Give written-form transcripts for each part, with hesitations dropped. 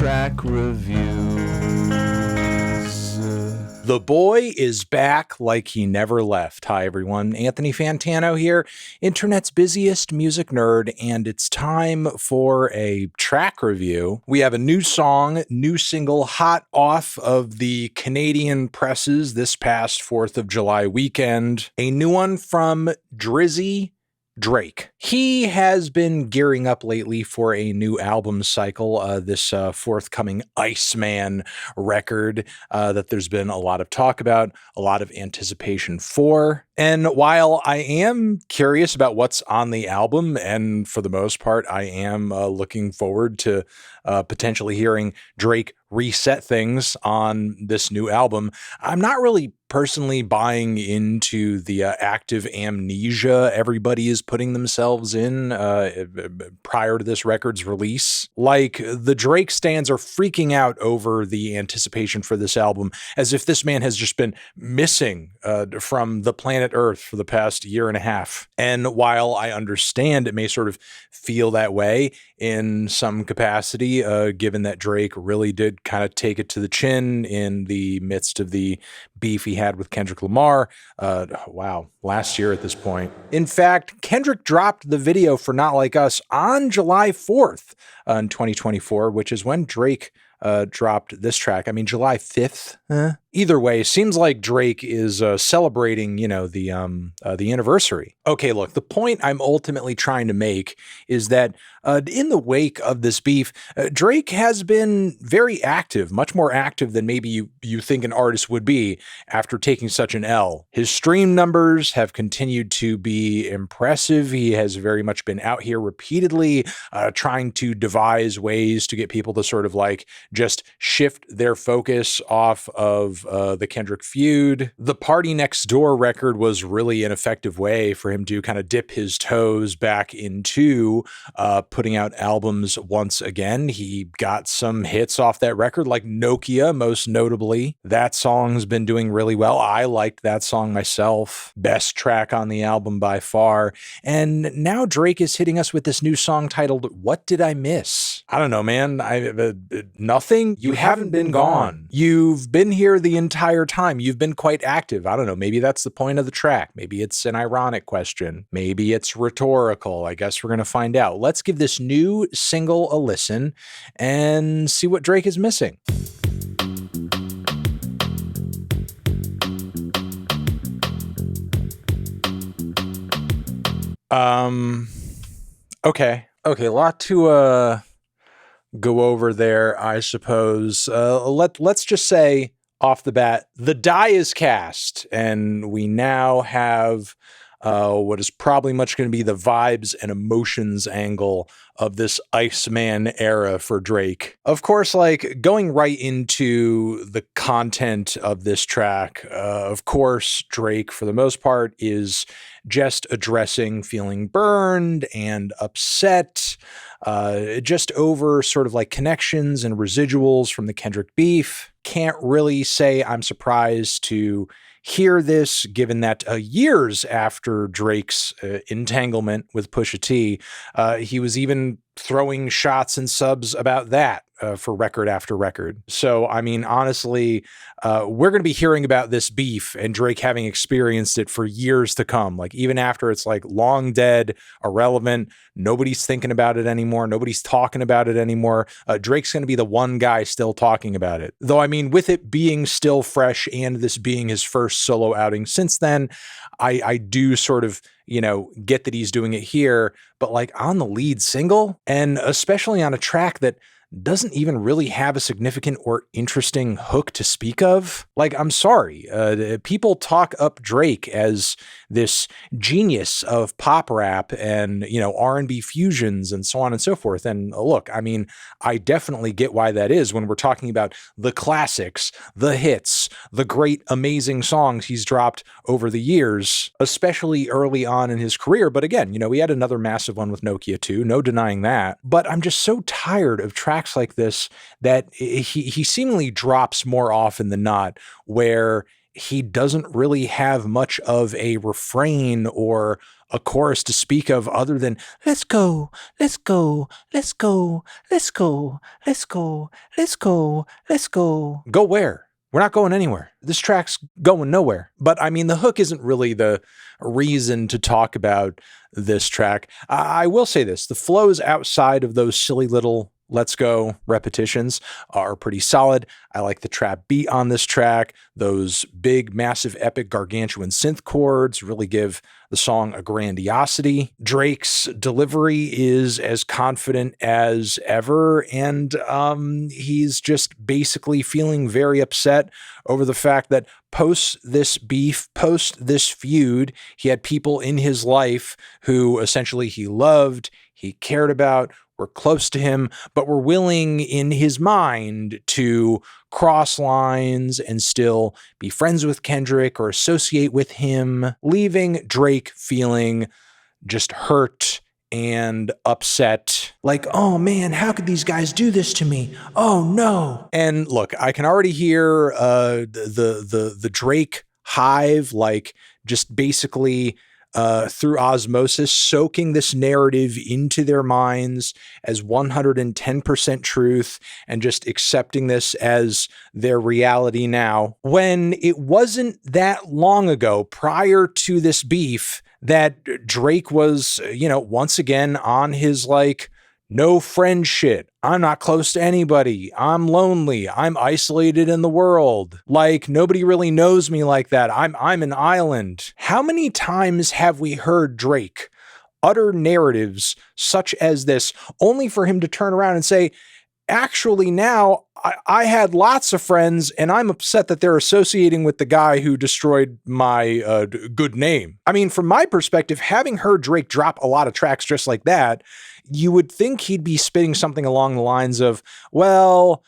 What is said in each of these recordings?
track reviews. The boy is back like he never left. Hi, everyone. Anthony Fantano here, internet's busiest music nerd, and it's time for a track review. We have a new song, new single, hot off of the Canadian presses this past 4th of July weekend. A new one from Drizzy Drake. He has been gearing up lately for a new album cycle, this forthcoming Iceman record that there's been a lot of talk about, a lot of anticipation for. And while I am curious about what's on the album, and for the most part, I am looking forward to potentially hearing Drake reset things on this new album, I'm not really personally buying into the active amnesia everybody is putting themselves in prior to this record's release. Like, the Drake stans are freaking out over the anticipation for this album as if this man has just been missing from the planet Earth for the past year and a half. And while I understand it may sort of feel that way in some capacity, given that Drake really did kind of take it to the chin in the midst of the beef he had with Kendrick Lamar. Last year at this point. In fact, Kendrick dropped the video for Not Like Us on July 4th in 2024, which is when Drake dropped this track. I mean, July 5th. Either way, seems like Drake is celebrating, the anniversary. Okay, look, the point I'm ultimately trying to make is that in the wake of this beef, Drake has been very active, much more active than maybe you think an artist would be after taking such an L. His stream numbers have continued to be impressive. He has very much been out here repeatedly trying to devise ways to get people to sort of like just shift their focus off of the Kendrick feud. The Party Next Door record was really an effective way for him to kind of dip his toes back into putting out albums once again. He got some hits off that record, like Nokia, most notably. That song's been doing really well. I liked that song myself. Best track on the album by far. And now Drake is hitting us with this new song titled What Did I Miss? I don't know, man. Nothing? You haven't been gone. You've been here the entire time. You've been quite active. I don't know. Maybe that's the point of the track. Maybe it's an ironic question. Maybe it's rhetorical. I guess we're going to find out. Let's give this new single a listen and see what Drake is missing. Okay, a lot to go over there, I suppose. Let's just say off the bat, the die is cast, and we now have what is probably much going to be the vibes and emotions angle of this Iceman era for Drake. Of course, like, going right into the content of this track, of course, Drake, for the most part, is just addressing feeling burned and upset, just over sort of like connections and residuals from the Kendrick beef. Can't really say I'm surprised to hear this, given that years after Drake's entanglement with Pusha T, he was even throwing shots and subs about that for record after record. So, I mean, honestly, we're going to be hearing about this beef and Drake having experienced it for years to come. Like, even after it's like long dead, irrelevant, nobody's thinking about it anymore, nobody's talking about it anymore, Drake's going to be the one guy still talking about it. Though, I mean, with it being still fresh and this being his first solo outing since then, I do sort of, get that he's doing it here, but like on the lead single, and especially on a track that doesn't even really have a significant or interesting hook to speak of. Like, I'm sorry, people talk up Drake as this genius of pop rap and, R&B fusions and so on and so forth. And look, I mean, I definitely get why that is when we're talking about the classics, the hits, the great, amazing songs he's dropped over the years, especially early on in his career. But again, we had another massive one with Nokia too, no denying that. But I'm just so tired of tracks like this that he seemingly drops more often than not, where he doesn't really have much of a refrain or a chorus to speak of other than let's go, let's go, let's go, let's go, let's go, let's go, let's go. Go where? We're not going anywhere. This track's going nowhere. But I mean, the hook isn't really the reason to talk about this track. I will say this, the flows outside of those silly little let's go repetitions are pretty solid. I like the trap beat on this track. Those big, massive, epic, gargantuan synth chords really give the song a grandiosity. Drake's delivery is as confident as ever, and he's just basically feeling very upset over the fact that post this beef, post this feud, he had people in his life who essentially he loved, he cared about, were close to him, but were willing in his mind to cross lines and still be friends with Kendrick or associate with him, leaving Drake feeling just hurt and upset. Like, oh man, how could these guys do this to me? Oh no. And look, I can already hear the Drake hive, like just basically through osmosis, soaking this narrative into their minds as 110% truth and just accepting this as their reality now. When it wasn't that long ago, prior to this beef, that Drake was, once again on his like, no friend shit. I'm not close to anybody. I'm lonely. I'm isolated in the world. Like, nobody really knows me like that. I'm an island. How many times have we heard Drake utter narratives such as this, only for him to turn around and say, actually now I had lots of friends and I'm upset that they're associating with the guy who destroyed my good name. I mean, from my perspective, having heard Drake drop a lot of tracks just like that, you would think he'd be spitting something along the lines of, well,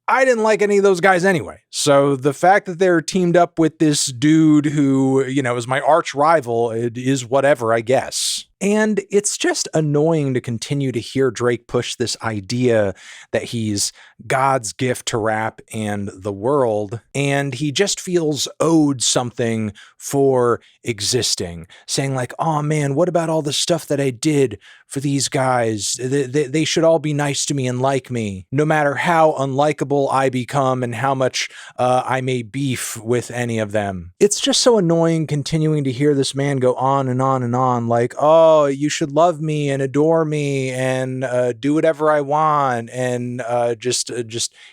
I didn't like any of those guys anyway. So the fact that they're teamed up with this dude who, is my arch rival, it is whatever, I guess. And it's just annoying to continue to hear Drake push this idea that he's God's gift to rap and the world, and he just feels owed something for existing, saying like, oh man, what about all the stuff that I did for these guys? They should all be nice to me and like me, no matter how unlikable I become and how much I may beef with any of them. It's just so annoying continuing to hear this man go on and on and on, like, oh, you should love me and adore me and do whatever I want and just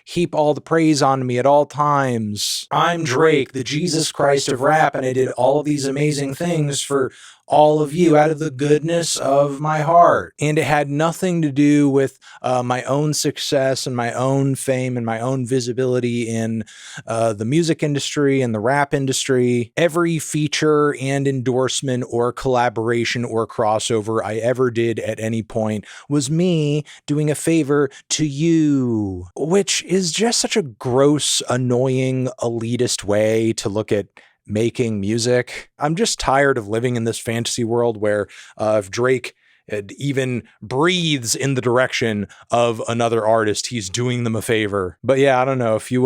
heap all the praise on me at all times. I'm Drake, the Jesus Christ of rap, and I did all of these amazing things for all of you out of the goodness of my heart. And it had nothing to do with my own success and my own fame and my own visibility in the music industry and the rap industry. Every feature and endorsement or collaboration or crossover I ever did at any point was me doing a favor to you, which is just such a gross, annoying, elitist way to look at making music. I'm just tired of living in this fantasy world where if Drake even breathes in the direction of another artist, he's doing them a favor. But yeah, I don't know. If you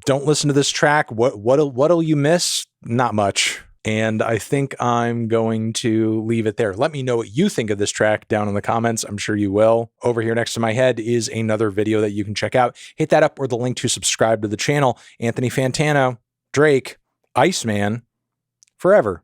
don't listen to this track, what'll you miss? Not much. And I think I'm going to leave it there. Let me know what you think of this track down in the comments. I'm sure you will. Over here next to my head is another video that you can check out. Hit that up or the link to subscribe to the channel. Anthony Fantano, Drake, Iceman, forever.